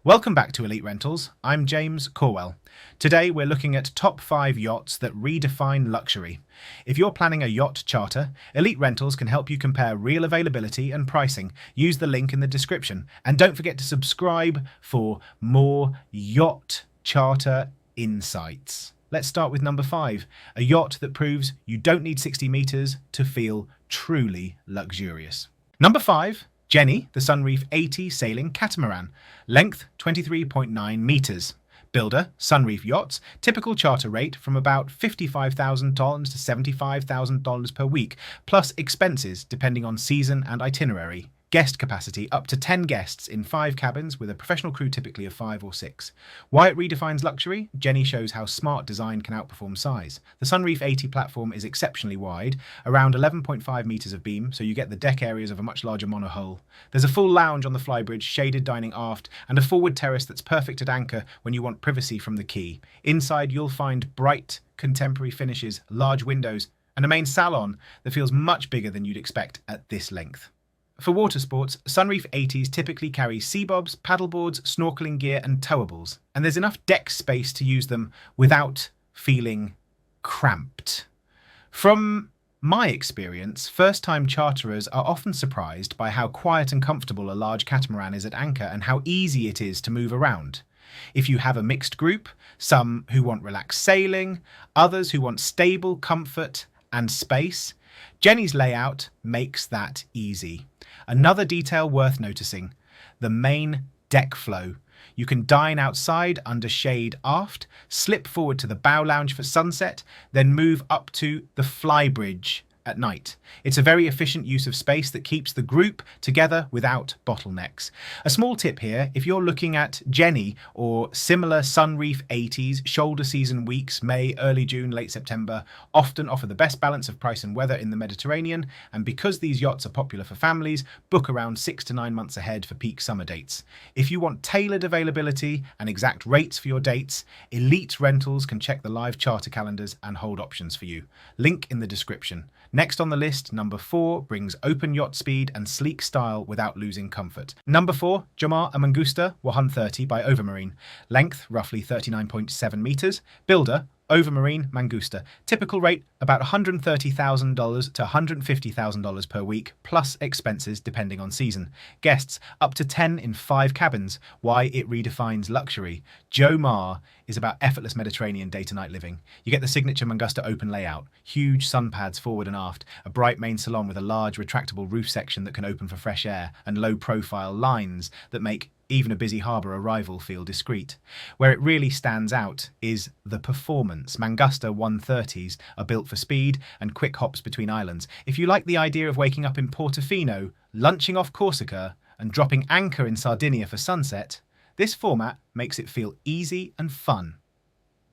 Welcome back to Elite Rentals. I'm James Corwell. Today we're looking at top 5 yachts that redefine luxury. If you're planning a yacht charter, Elite Rentals can help you compare real availability and pricing. Use the link in the description. And don't forget to subscribe for more yacht charter insights. Let's start with number 5, a yacht that proves you don't need 60 meters to feel truly luxurious. Number 5, Jenny, the Sunreef 80 sailing catamaran. Length 23.9 meters. Builder, Sunreef Yachts. Typical charter rate from about $55,000 to $75,000 per week, plus expenses depending on season and itinerary. Guest capacity up to 10 guests in 5 cabins with a professional crew typically of 5 or 6. Why it redefines luxury? Jenny shows how smart design can outperform size. The Sunreef 80 platform is exceptionally wide, around 11.5 metres of beam, so you get the deck areas of a much larger monohull. There's a full lounge on the flybridge, shaded dining aft, and a forward terrace that's perfect at anchor when you want privacy from the quay. Inside you'll find bright, contemporary finishes, large windows, and a main salon that feels much bigger than you'd expect at this length. For water sports, Sunreef 80s typically carry sea bobs, paddleboards, snorkeling gear and towables, and there's enough deck space to use them without feeling cramped. From my experience, first-time charterers are often surprised by how quiet and comfortable a large catamaran is at anchor and how easy it is to move around. If you have a mixed group, some who want relaxed sailing, others who want stable comfort and space, Jenny's layout makes that easy. Another detail worth noticing, the main deck flow. You can dine outside under shade aft, slip forward to the bow lounge for sunset, then move up to the flybridge at night. It's a very efficient use of space that keeps the group together without bottlenecks. A small tip here, if you're looking at Jenny or similar Sunreef 80s, shoulder season weeks, May, early June, late September, often offer the best balance of price and weather in the Mediterranean, and because these yachts are popular for families, book around 6 to 9 months ahead for peak summer dates. If you want tailored availability and exact rates for your dates, Elite Rentals can check the live charter calendars and hold options for you. Link in the description. Next on the list, number 4 brings open yacht speed and sleek style without losing comfort. Number 4, Jomar a Mangusta 130 by Overmarine. Length roughly 39.7 meters. Builder, Overmarine Mangusta. Typical rate about $130,000 to $150,000 per week, plus expenses depending on season. Guests up to 10 in 5 cabins. Why it redefines luxury. Jomar is about effortless Mediterranean day-to-night living. You get the signature Mangusta open layout, huge sun pads forward and aft, a bright main salon with a large retractable roof section that can open for fresh air, and low-profile lines that make even a busy harbour arrival feel discreet. Where it really stands out is the performance. Mangusta 130s are built for speed and quick hops between islands. If you like the idea of waking up in Portofino, lunching off Corsica, and dropping anchor in Sardinia for sunset, this format makes it feel easy and fun.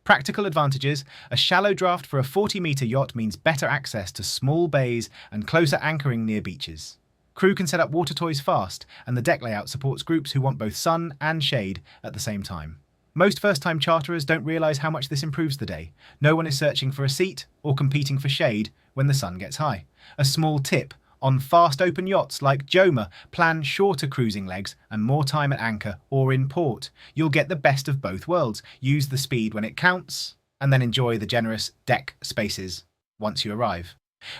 Practical advantages: a shallow draft for a 40-metre yacht means better access to small bays and closer anchoring near beaches. Crew can set up water toys fast, and the deck layout supports groups who want both sun and shade at the same time. Most first-time charterers don't realise how much this improves the day. No one is searching for a seat or competing for shade when the sun gets high. A small tip: on fast open yachts like Joma, plan shorter cruising legs and more time at anchor or in port. You'll get the best of both worlds. Use the speed when it counts, and then enjoy the generous deck spaces once you arrive.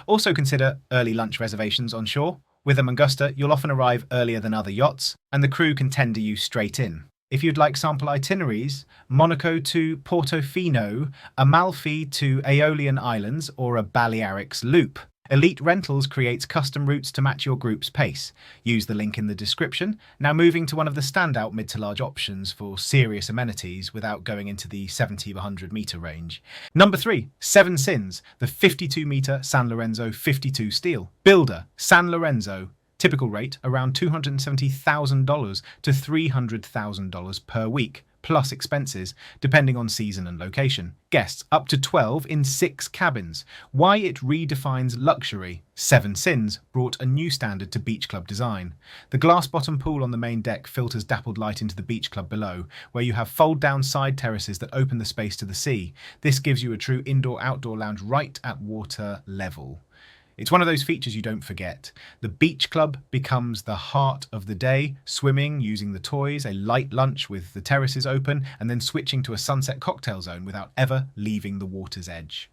Also consider early lunch reservations on shore. With a Mangusta, you'll often arrive earlier than other yachts, and the crew can tender you straight in. If you'd like sample itineraries, Monaco to Portofino, Amalfi to Aeolian Islands, or a Balearics loop, Elite Rentals creates custom routes to match your group's pace. Use the link in the description. Now moving to one of the standout mid to large options for serious amenities without going into the 70 to 100 metre range. Number 3, Seven Sins, the 52 metre San Lorenzo 52 steel. Builder, San Lorenzo. Typical rate around $270,000 to $300,000 per week, plus expenses, depending on season and location. Guests up to 12 in 6 cabins. Why it redefines luxury. Seven Sins brought a new standard to beach club design. The glass bottom pool on the main deck filters dappled light into the beach club below, where you have fold-down side terraces that open the space to the sea. This gives you a true indoor-outdoor lounge right at water level. It's one of those features you don't forget. The beach club becomes the heart of the day, swimming using the toys, a light lunch with the terraces open, and then switching to a sunset cocktail zone without ever leaving the water's edge.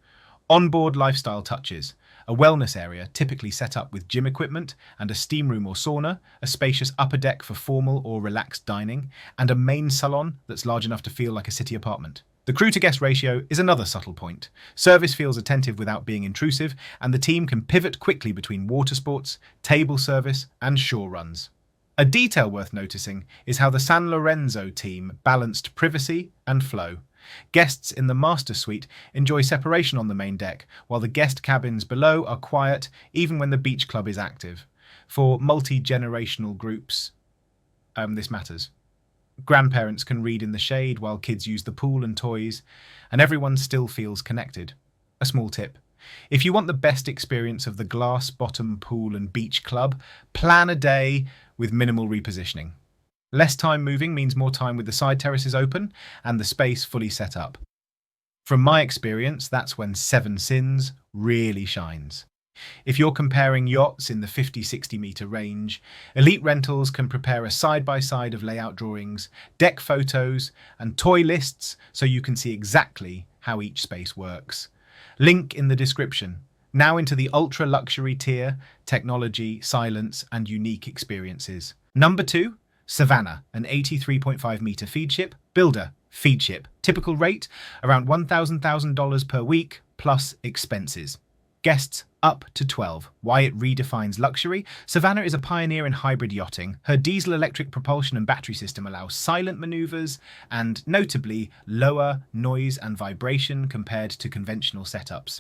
Onboard lifestyle touches. A wellness area typically set up with gym equipment and a steam room or sauna, a spacious upper deck for formal or relaxed dining, and a main salon that's large enough to feel like a city apartment. The crew-to-guest ratio is another subtle point. Service feels attentive without being intrusive, and the team can pivot quickly between water sports, table service, and shore runs. A detail worth noticing is how the San Lorenzo team balanced privacy and flow. Guests in the master suite enjoy separation on the main deck, while the guest cabins below are quiet even when the beach club is active. For multi-generational groups, this matters. Grandparents can read in the shade while kids use the pool and toys, and everyone still feels connected. A small tip. If you want the best experience of the glass bottom pool and beach club, plan a day with minimal repositioning. Less time moving means more time with the side terraces open and the space fully set up. From my experience, that's when Seven Sins really shines. If you're comparing yachts in the 50-60 metre range, Elite Rentals can prepare a side-by-side of layout drawings, deck photos, and toy lists so you can see exactly how each space works. Link in the description. Now into the ultra-luxury tier, technology, silence, and unique experiences. Number 2, Savannah, an 83.5 metre feedship, builder, feedship. Typical rate, around $1,000 per week, plus expenses. Guests up to 12. Why it redefines luxury? Savannah is a pioneer in hybrid yachting. Her diesel-electric propulsion and battery system allows silent maneuvers and, notably, lower noise and vibration compared to conventional setups.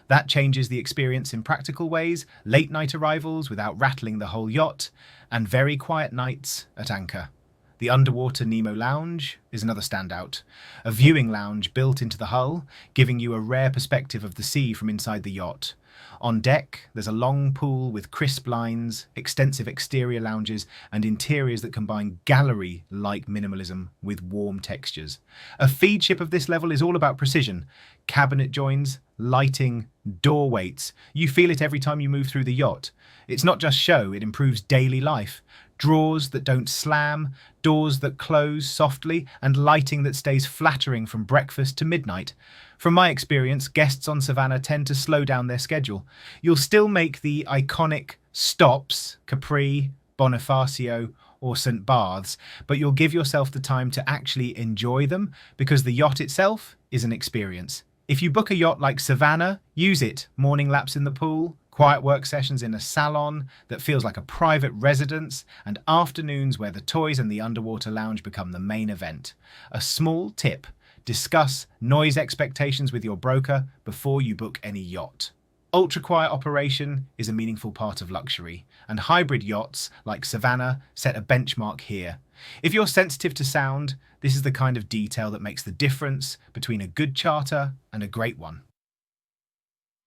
That changes the experience in practical ways, late-night arrivals without rattling the whole yacht, and very quiet nights at anchor. The underwater Nemo Lounge is another standout. A viewing lounge built into the hull, giving you a rare perspective of the sea from inside the yacht. On deck, there's a long pool with crisp lines, extensive exterior lounges, and interiors that combine gallery-like minimalism with warm textures. A feedship of this level is all about precision. Cabinet joins, lighting, door weights. You feel it every time you move through the yacht. It's not just show, it improves daily life. Drawers that don't slam, doors that close softly, and lighting that stays flattering from breakfast to midnight. From my experience, guests on Savannah tend to slow down their schedule. You'll still make the iconic stops, Capri, Bonifacio, or St. Barths, but you'll give yourself the time to actually enjoy them because the yacht itself is an experience. If you book a yacht like Savannah, use it. Morning laps in the pool, quiet work sessions in a salon that feels like a private residence, and afternoons where the toys and the underwater lounge become the main event. A small tip: discuss noise expectations with your broker before you book any yacht. Ultra-quiet operation is a meaningful part of luxury, and hybrid yachts like Savannah set a benchmark here. If you're sensitive to sound, this is the kind of detail that makes the difference between a good charter and a great one.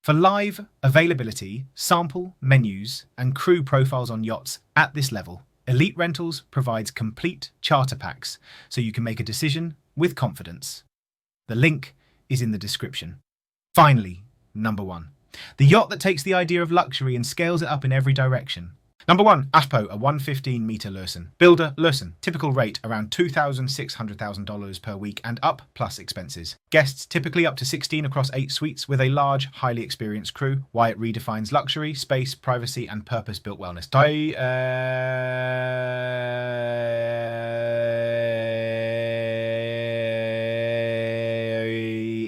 For live availability, sample, menus, and crew profiles on yachts at this level, Elite Rentals provides complete charter packs so you can make a decision with confidence. The link is in the description. Finally, number 1. The yacht that takes the idea of luxury and scales it up in every direction. Number 1, Ashpo, a 115 metre Lursen. Builder, Lursen. Typical rate, around $2,600 per week and up, plus expenses. Guests, typically up to 16 across 8 suites with a large, highly experienced crew. Why it redefines luxury, space, privacy and purpose-built wellness.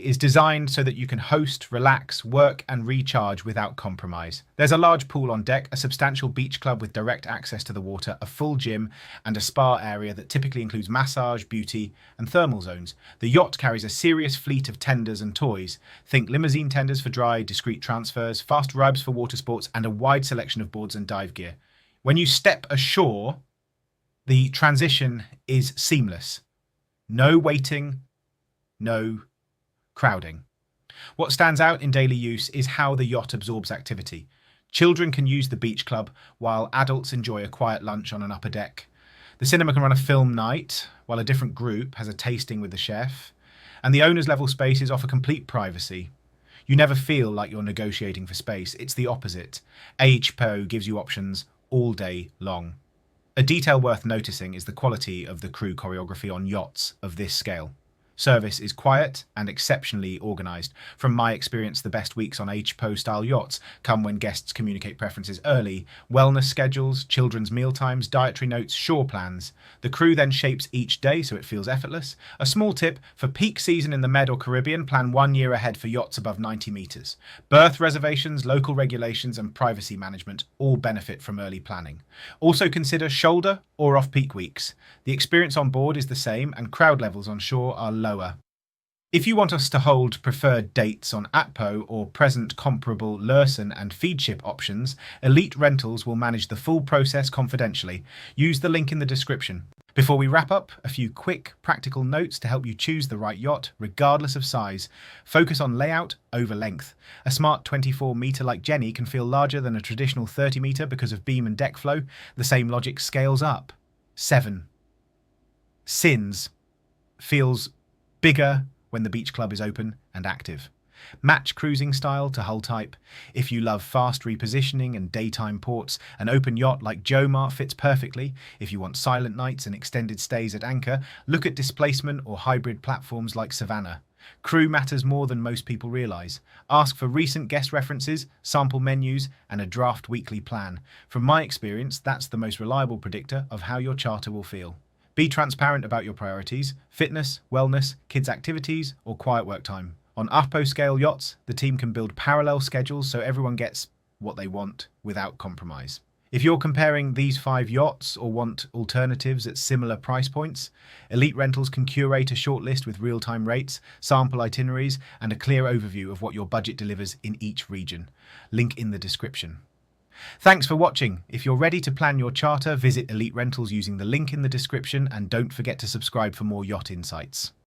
Is designed so that you can host, relax, work and recharge without compromise. There's a large pool on deck, a substantial beach club with direct access to the water, a full gym and a spa area that typically includes massage, beauty and thermal zones. The yacht carries a serious fleet of tenders and toys. Think limousine tenders for dry, discreet transfers, fast ribs for water sports and a wide selection of boards and dive gear. When you step ashore, the transition is seamless. No waiting, no crowding. What stands out in daily use is how the yacht absorbs activity. Children can use the beach club while adults enjoy a quiet lunch on an upper deck. The cinema can run a film night while a different group has a tasting with the chef. And the owner's level spaces offer complete privacy. You never feel like you're negotiating for space. It's the opposite. AHPO gives you options all day long. A detail worth noticing is the quality of the crew choreography on yachts of this scale. Service is quiet and exceptionally organised. From my experience, the best weeks on HPO style yachts come when guests communicate preferences early, wellness schedules, children's mealtimes, dietary notes, shore plans. The crew then shapes each day so it feels effortless. A small tip, for peak season in the Med or Caribbean, plan 1 year ahead for yachts above 90 metres. Berth reservations, local regulations and privacy management all benefit from early planning. Also consider shoulder or off-peak weeks. The experience on board is the same and crowd levels on shore are lower. If you want us to hold preferred dates on APPO or present comparable Lursen and feedship options, Elite Rentals will manage the full process confidentially. Use the link in the description. Before we wrap up, a few quick practical notes to help you choose the right yacht, regardless of size. Focus on layout over length. A smart 24-metre like Jenny can feel larger than a traditional 30-metre because of beam and deck flow. The same logic scales up. 7. Sins feels bigger when the beach club is open and active. Match cruising style to hull type. If you love fast repositioning and daytime ports, an open yacht like Jomar fits perfectly. If you want silent nights and extended stays at anchor, look at displacement or hybrid platforms like Savannah. Crew matters more than most people realise. Ask for recent guest references, sample menus, and a draft weekly plan. From my experience, that's the most reliable predictor of how your charter will feel. Be transparent about your priorities: fitness, wellness, kids' activities, or quiet work time. On APPO scale yachts, the team can build parallel schedules so everyone gets what they want without compromise. If you're comparing these 5 yachts or want alternatives at similar price points, Elite Rentals can curate a shortlist with real-time rates, sample itineraries, and a clear overview of what your budget delivers in each region. Link in the description. Thanks for watching. If you're ready to plan your charter, visit Elite Rentals using the link in the description, and don't forget to subscribe for more yacht insights.